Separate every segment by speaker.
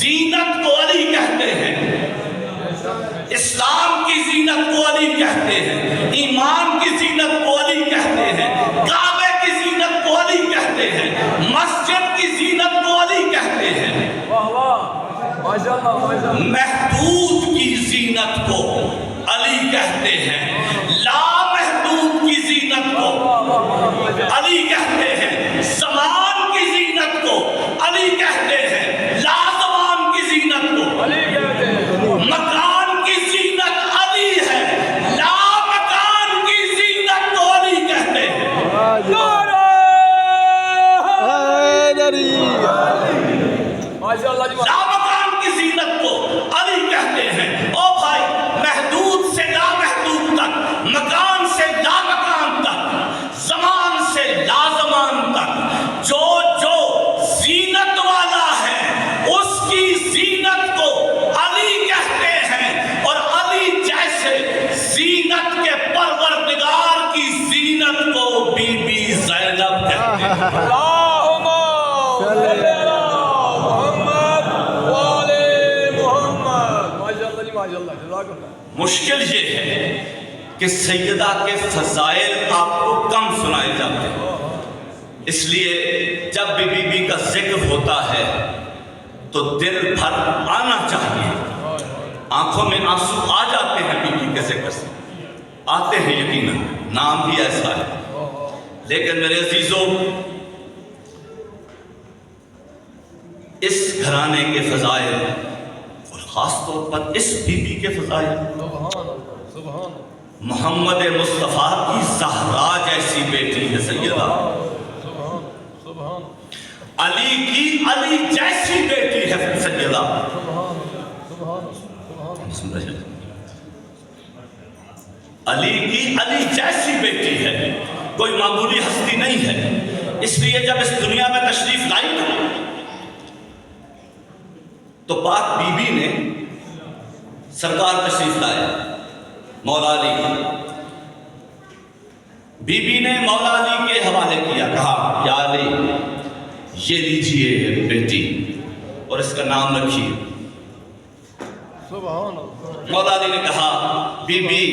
Speaker 1: زینت کو علی کہتے ہیں، اسلام کی زینت کو علی کہتے ہیں، ایمان کی زینت کو علی کہتے ہیں، کعبے کی زینت کو علی کہتے ہیں، مسجد کی زینت کو علی کہتے ہیں، محدود کی زینت کو علی کہتے ہیں، لامحدود کی زینت کو علی کہتے ہیں، زمان کی زینت کو علی کہتے ہیں، لازمان کی زینت کو علی کہتے ہیں، مکان کی زینت علی ہے، لامکان کی زینت کو علی کہتے ہیں۔ لامکان کی زینت کو علی کہتے ہیں۔ او بھائی، محدود سے لامحدود تک، مکان سے لامکان تک، زمان سے لازمان تک، جو جو زینت والا ہے اس کی زینت کو علی کہتے ہیں، اور علی جیسے زینت کے پروردگار کی زینت کو بی بی زینب کہتے ہیں۔ مشکل یہ ہے کہ سیدہ کے فضائل آپ کو کم سنائے جاتے ہیں، اس لیے جب بھی بی بی کا ذکر ہوتا ہے تو دل بھر آنا چاہیے، آنکھوں میں آنسو آ جاتے ہیں بی بی کے ذکر سے، آتے ہیں یقیناً، نام بھی ایسا ہے۔ لیکن میرے عزیزوں، اس گھرانے کے فضائل اور خاص طور پر اس بی بی کے فضائل، محمد مصطفیٰ کی زہرا جیسی بیٹی ہے سیدہ، علی کی علی جیسی بیٹی ہے سیدہ، علی کی علی جیسی بیٹی ہے، کوئی معمولی ہستی نہیں ہے۔ اس لیے جب اس دنیا میں تشریف لائی تو پاک بی بی نے سرکار تشریف لائے، مولا علی، بی بی نے مولا علی کے حوالے کیا، کہا یا علی یہ لیجئے بیٹی اور اس کا نام رکھیے۔ مولا علی نے کہا بی بی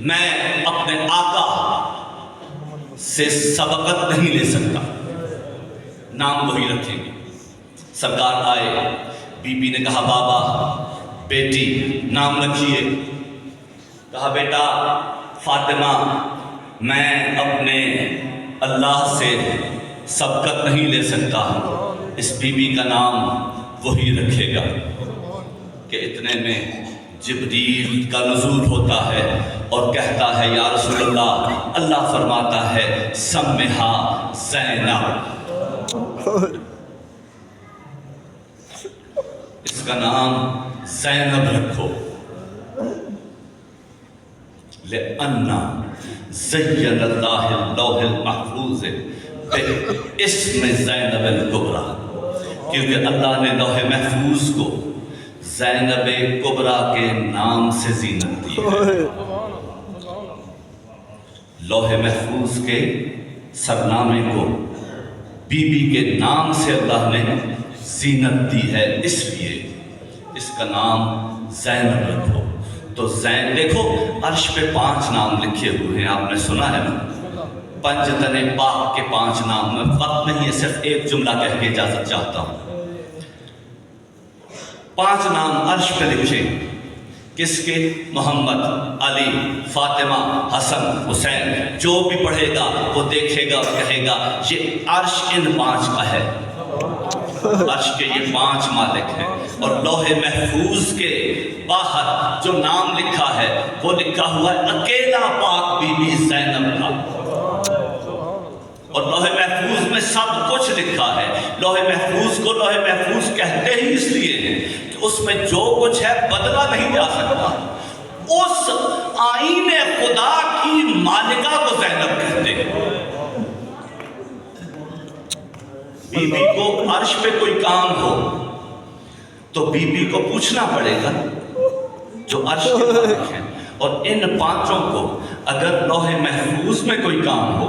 Speaker 1: میں اپنے آقا سے سبقت نہیں لے سکتا، نام وہی رکھیں گے۔ سرکار آئے، بی بی نے کہا بابا بیٹی نام رکھیے، کہا بیٹا فاطمہ میں اپنے اللہ سے سبقت نہیں لے سکتا، اس بی بی کا نام وہی رکھے گا۔ کہ اتنے میں جبریل کا نزول ہوتا ہے اور کہتا ہے یا رسول اللہ، اللہ فرماتا ہے سمھا زینب، اس کا نام زینب رکھو، لِأَنَّ زَيَّنَ اللَّهِ اللَّوْحِ الْمَحْفُوظِ بِاسْمِ زینب الکبریٰ، کیونکہ اللہ نے لوح محفوظ کو زینب کبریٰ کے نام سے زینت دی ہے۔ لوح محفوظ کے سرنامے کو بی بی کے نام سے اللہ نے زینت دی ہے، اس لیے اس کا نام زینب رکھو۔ تو زین دیکھو عرش پہ 5 نام لکھے ہوئے ہیں، آپ نے سنا ہے نا، پنجتن پاک کے 5 نام، میں وقت نہیں ہے صرف ایک جملہ کہہ کے اجازت چاہتا ہوں۔ 5 نام عرش پہ لکھے، کس کے؟ محمد، علی، فاطمہ، حسن، حسین۔ جو بھی پڑھے گا وہ دیکھے گا اور کہے گا یہ عرش ان 5 کا ہے، عرش کے یہ 5 مالک ہیں۔ اور لوح محفوظ کے باہر جو نام لکھا ہے وہ لکھا ہوا ہے اکیلا پاک بی بی زینب کا، اور لوح محفوظ میں سب کچھ لکھا ہے۔ لوح محفوظ کو لوح محفوظ کہتے ہی اس لیے ہیں کہ اس میں جو کچھ ہے بدلا نہیں جا سکتا۔ اس آئین خدا کی مالکہ کو زینب کہتے ہیں۔ بی بی کو عرش پہ کوئی کام ہو تو بی بی کو پوچھنا پڑے گا جو عرش کے مالک ہیں، اور ان 5 کو اگر لوح محفوظ میں کوئی کام ہو